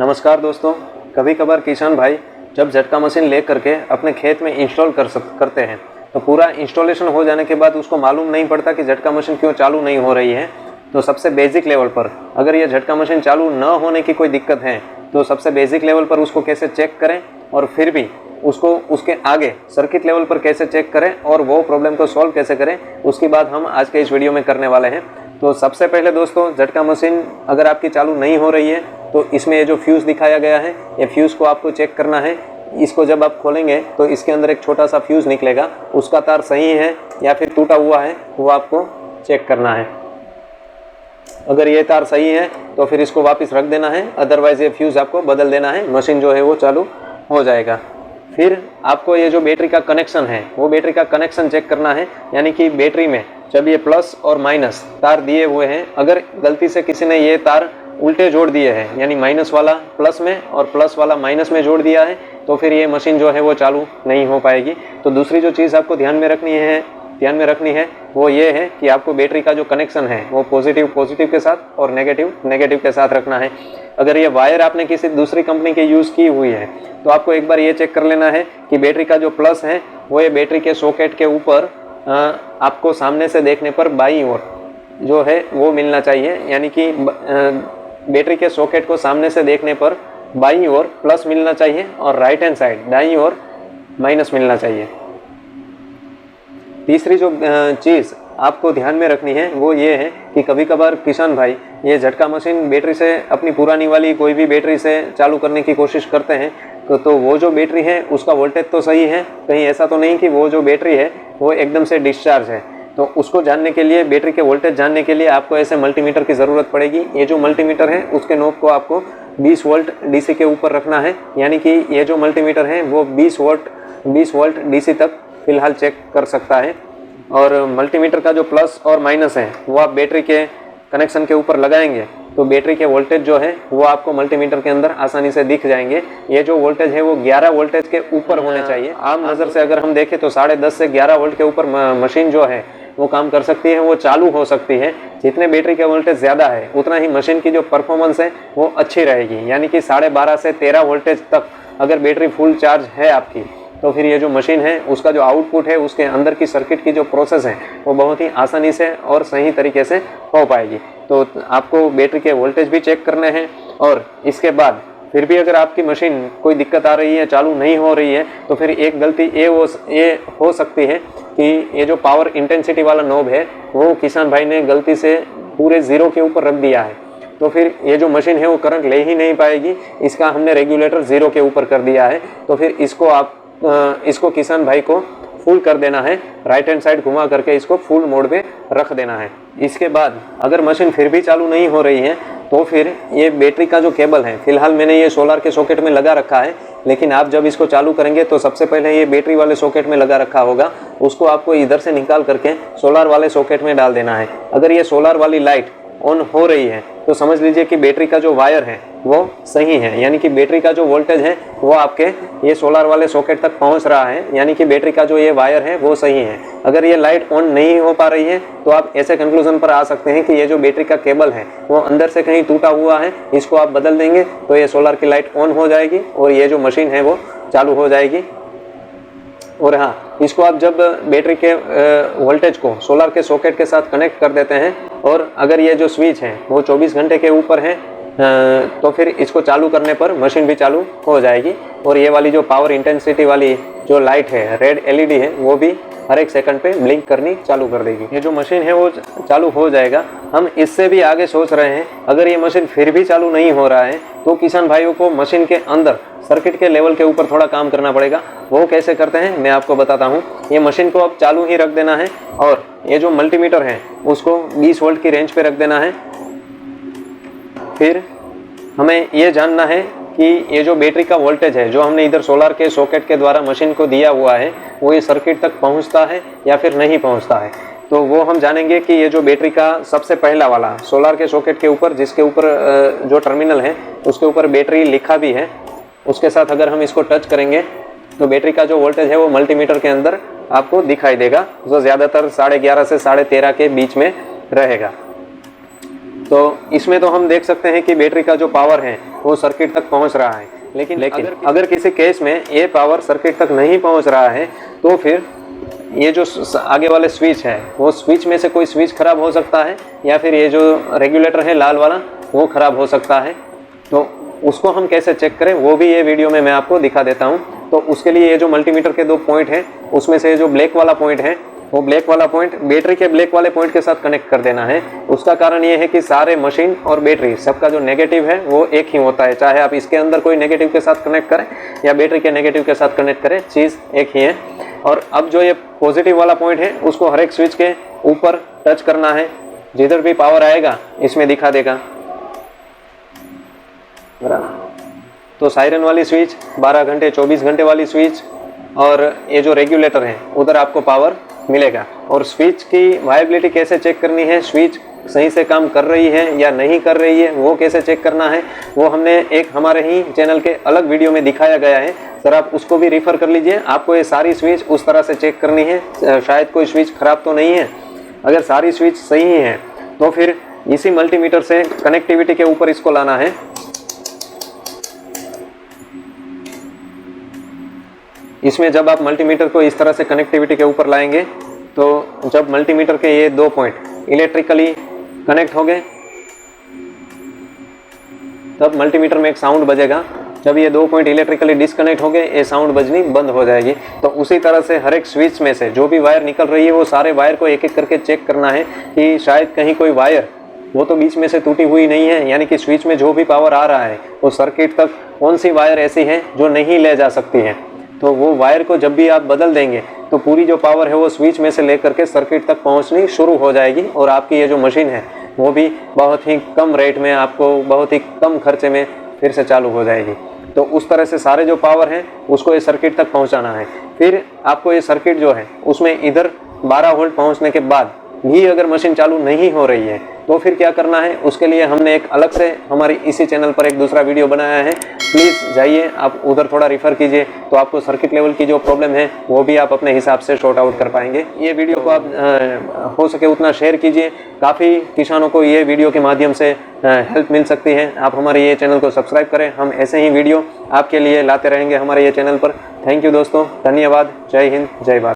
नमस्कार दोस्तों, कभी कभार किसान भाई जब झटका मशीन ले करके अपने खेत में इंस्टॉल करते हैं तो पूरा इंस्टॉलेशन हो जाने के बाद उसको मालूम नहीं पड़ता कि झटका मशीन क्यों चालू नहीं हो रही है। तो सबसे बेसिक लेवल पर अगर ये झटका मशीन चालू न होने की कोई दिक्कत है तो सबसे बेसिक लेवल पर उसको कैसे चेक करें और फिर भी उसको उसके आगे सर्किट लेवल पर कैसे चेक करें और वो प्रॉब्लम को सॉल्व कैसे करें, उसकी बात हम आज के इस वीडियो में करने वाले हैं। तो सबसे पहले दोस्तों, झटका मशीन अगर आपकी चालू नहीं हो रही है तो इसमें ये जो फ्यूज़ दिखाया गया है, ये फ्यूज़ को आपको चेक करना है। इसको जब आप खोलेंगे तो इसके अंदर एक छोटा सा फ्यूज़ निकलेगा, उसका तार सही है या फिर टूटा हुआ है वो आपको चेक करना है। अगर ये तार सही है तो फिर इसको वापस रख देना है, अदरवाइज़ ये फ्यूज़ आपको बदल देना है, मशीन जो है वो चालू हो जाएगा। फिर आपको ये जो बैटरी का कनेक्शन है वो बैटरी का कनेक्शन चेक करना है, यानी कि बैटरी में जब ये प्लस और माइनस तार दिए हुए हैं, अगर गलती से किसी ने ये तार उल्टे जोड़ दिए हैं, यानी माइनस वाला प्लस में और प्लस वाला माइनस में जोड़ दिया है, तो फिर ये मशीन जो है वो चालू नहीं हो पाएगी। तो दूसरी जो चीज़ आपको ध्यान में रखनी है वो ये है कि आपको बैटरी का जो कनेक्शन है वो पॉजिटिव के साथ और नेगेटिव के साथ रखना है। अगर ये वायर आपने किसी दूसरी कंपनी के यूज़ की हुई है तो आपको एक बार ये चेक कर लेना है कि बैटरी का जो प्लस है वो ये बैटरी के सॉकेट के ऊपर आपको सामने से देखने पर बाईं ओर जो है वो मिलना चाहिए, यानी कि बैटरी के सॉकेट को सामने से देखने पर बाईं ओर प्लस मिलना चाहिए और राइट हैंड साइड दाईं ओर माइनस मिलना चाहिए। तीसरी जो चीज़ आपको ध्यान में रखनी है वो ये है कि कभी कभार किसान भाई ये झटका मशीन बैटरी से अपनी पुरानी वाली कोई भी बैटरी से चालू करने की कोशिश करते हैं तो वो जो बैटरी है उसका वोल्टेज तो सही है, कहीं ऐसा तो नहीं कि वो जो बैटरी है वो एकदम से डिस्चार्ज है। तो उसको जानने के लिए, बैटरी के वोल्टेज जानने के लिए आपको ऐसे मल्टीमीटर की ज़रूरत पड़ेगी। ये जो मल्टीमीटर है उसके नॉब को आपको 20 वोल्ट डीसी के ऊपर रखना है, यानी कि ये जो मल्टीमीटर है वो 20 वोल्ट डीसी तक फिलहाल चेक कर सकता है। और मल्टीमीटर का जो प्लस और माइनस है वो आप बैटरी के कनेक्शन के ऊपर लगाएंगे तो बैटरी के वोल्टेज जो है वो आपको मल्टीमीटर के अंदर आसानी से दिख जाएंगे। ये जो वोल्टेज है वो 11 वोल्टेज के ऊपर होने चाहिए। आम नज़र से अगर हम देखें तो 10.5 से 11 वोल्ट के ऊपर मशीन जो है वो काम कर सकती है, वो चालू हो सकती है। जितने बैटरी का वोल्टेज ज़्यादा है उतना ही मशीन की जो परफॉर्मेंस है वो अच्छी रहेगी, यानी कि 12.5 से 13 वोल्टेज तक अगर बैटरी फुल चार्ज है आपकी तो फिर ये जो मशीन है उसका जो आउटपुट है, उसके अंदर की सर्किट की जो प्रोसेस है वो बहुत ही आसानी से और सही तरीके से हो पाएगी। तो आपको बैटरी के वोल्टेज भी चेक करने हैं और इसके बाद फिर भी अगर आपकी मशीन कोई दिक्कत आ रही है, चालू नहीं हो रही है, तो फिर एक गलती ये हो सकती है कि ये जो पावर इंटेंसिटी वाला नॉब है वो किसान भाई ने गलती से पूरे 0 के ऊपर रख दिया है, तो फिर ये जो मशीन है वो करंट ले ही नहीं पाएगी। इसका हमने रेगुलेटर 0 के ऊपर कर दिया है, तो फिर इसको किसान भाई को फुल कर देना है, राइट हैंड साइड घुमा करके इसको फुल मोड में रख देना है। इसके बाद अगर मशीन फिर भी चालू नहीं हो रही है तो फिर ये बैटरी का जो केबल है, फिलहाल मैंने ये सोलर के सॉकेट में लगा रखा है, लेकिन आप जब इसको चालू करेंगे तो सबसे पहले ये बैटरी वाले सॉकेट में लगा रखा होगा, उसको आपको इधर से निकाल करके सोलर वाले सॉकेट में डाल देना है। अगर ये सोलर वाली लाइट ऑन हो रही है तो समझ लीजिए कि बैटरी का जो वायर है वो सही है, यानी कि बैटरी का जो वोल्टेज है वो आपके ये सोलर वाले सॉकेट तक पहुंच रहा है, यानी कि बैटरी का जो ये वायर है वो सही है। अगर ये लाइट ऑन नहीं हो पा रही है तो आप ऐसे कंक्लूजन पर आ सकते हैं कि ये जो बैटरी का केबल है वो अंदर से कहीं टूटा हुआ है, इसको आप बदल देंगे तो ये सोलर की लाइट ऑन हो जाएगी और ये जो मशीन है वो चालू हो जाएगी। और हाँ, इसको आप जब बैटरी के वोल्टेज को सोलर के सॉकेट के साथ कनेक्ट कर देते हैं और अगर ये जो स्विच है वो 24 घंटे के ऊपर है तो फिर इसको चालू करने पर मशीन भी चालू हो जाएगी। और ये वाली जो पावर इंटेंसिटी वाली जो लाइट है, रेड एलईडी है, वो भी हर एक सेकंड पे ब्लिंक करनी चालू कर देगी। ये जो मशीन है वो चालू हो जाएगा। हम इससे भी आगे सोच रहे हैं, अगर ये मशीन फिर भी चालू नहीं हो रहा है तो किसान भाइयों को मशीन के अंदर सर्किट के लेवल के ऊपर थोड़ा काम करना पड़ेगा। वो कैसे करते हैं मैं आपको बताता हूँ। ये मशीन को अब चालू ही रख देना है और ये जो मल्टीमीटर है उसको 20 वोल्ट की रेंज पे रख देना है। फिर हमें ये जानना है कि ये जो बैटरी का वोल्टेज है जो हमने इधर सोलर के सॉकेट के द्वारा मशीन को दिया हुआ है वो ये सर्किट तक पहुंचता है या फिर नहीं पहुंचता है। तो वो हम जानेंगे कि ये जो बैटरी का सबसे पहला वाला सोलर के सॉकेट के ऊपर, जिसके ऊपर जो टर्मिनल है उसके ऊपर बैटरी लिखा भी है, उसके साथ अगर हम इसको टच करेंगे तो बैटरी का जो वोल्टेज है वो मल्टीमीटर के अंदर आपको दिखाई देगा, जो ज़्यादातर 11.5 से 13.5 के बीच में रहेगा। तो इसमें तो हम देख सकते हैं कि बैटरी का जो पावर है वो सर्किट तक पहुंच रहा है, लेकिन अगर किसी केस में ये पावर सर्किट तक नहीं पहुंच रहा है तो फिर ये जो आगे वाले स्विच है वो स्विच में से कोई स्विच खराब हो सकता है, या फिर ये जो रेगुलेटर है लाल वाला वो खराब हो सकता है। तो उसको हम कैसे चेक करें वो भी ये वीडियो में मैं आपको दिखा देता हूँ। तो उसके लिए ये जो मल्टीमीटर के 2 पॉइंट हैं उसमें से जो ब्लैक वाला पॉइंट है वो ब्लैक वाला पॉइंट बैटरी के ब्लैक वाले पॉइंट के साथ कनेक्ट कर देना है। उसका कारण ये है कि सारे मशीन और बैटरी सबका जो नेगेटिव है वो एक ही होता है, चाहे आप इसके अंदर कोई नेगेटिव के साथ कनेक्ट करें या बैटरी के नेगेटिव के साथ कनेक्ट करें, चीज़ एक ही है। और अब जो ये पॉजिटिव वाला पॉइंट है उसको हर एक स्विच के ऊपर टच करना है, जिधर भी पावर आएगा इसमें दिखा देगा। तो सायरन वाली स्विच, 12 घंटे 24 घंटे वाली स्विच और ये जो रेगुलेटर है उधर आपको पावर मिलेगा। और स्विच की वायबिलिटी कैसे चेक करनी है, स्विच सही से काम कर रही है या नहीं कर रही है वो कैसे चेक करना है, वो हमने एक हमारे ही चैनल के अलग वीडियो में दिखाया गया है, सर आप उसको भी रेफर कर लीजिए। आपको ये सारी स्विच उस तरह से चेक करनी है, शायद कोई स्विच खराब तो नहीं है। अगर सारी स्विच सही है तो फिर इसी मल्टीमीटर से कनेक्टिविटी के ऊपर इसको लाना है। इसमें जब आप मल्टीमीटर को इस तरह से कनेक्टिविटी के ऊपर लाएंगे तो जब मल्टीमीटर के ये 2 पॉइंट इलेक्ट्रिकली कनेक्ट हो गए तब मल्टीमीटर में एक साउंड बजेगा। जब ये 2 पॉइंट इलेक्ट्रिकली डिस्कनेक्ट हो गए ये साउंड बजनी बंद हो जाएगी। तो उसी तरह से हर एक स्विच में से जो भी वायर निकल रही है वो सारे वायर को एक एक करके चेक करना है कि शायद कहीं कोई वायर वो तो बीच में से टूटी हुई नहीं है, यानी कि स्विच में जो भी पावर आ रहा है वो सर्किट तक कौन सी वायर ऐसी है जो नहीं ले जा सकती है। तो वो वायर को जब भी आप बदल देंगे तो पूरी जो पावर है वो स्विच में से लेकर के सर्किट तक पहुंचनी शुरू हो जाएगी और आपकी ये जो मशीन है वो भी बहुत ही कम रेट में, आपको बहुत ही कम खर्चे में फिर से चालू हो जाएगी। तो उस तरह से सारे जो पावर है उसको ये सर्किट तक पहुंचाना है। फिर आपको ये सर्किट जो है उसमें इधर 12 वोल्ट पहुंचने के बाद भी अगर मशीन चालू नहीं हो रही है तो फिर क्या करना है, उसके लिए हमने एक अलग से हमारी इसी चैनल पर एक दूसरा वीडियो बनाया है, प्लीज़ जाइए आप उधर थोड़ा रिफ़र कीजिए तो आपको सर्किट लेवल की जो प्रॉब्लम है वो भी आप अपने हिसाब से शॉर्ट आउट कर पाएंगे। ये वीडियो को आप हो सके उतना शेयर कीजिए, काफ़ी किसानों को ये वीडियो के माध्यम से हेल्प मिल सकती है। आप हमारे ये चैनल को सब्सक्राइब करें, हम ऐसे ही वीडियो आपके लिए लाते रहेंगे हमारे ये चैनल पर। थैंक यू दोस्तों, धन्यवाद, जय हिंद, जय भारत।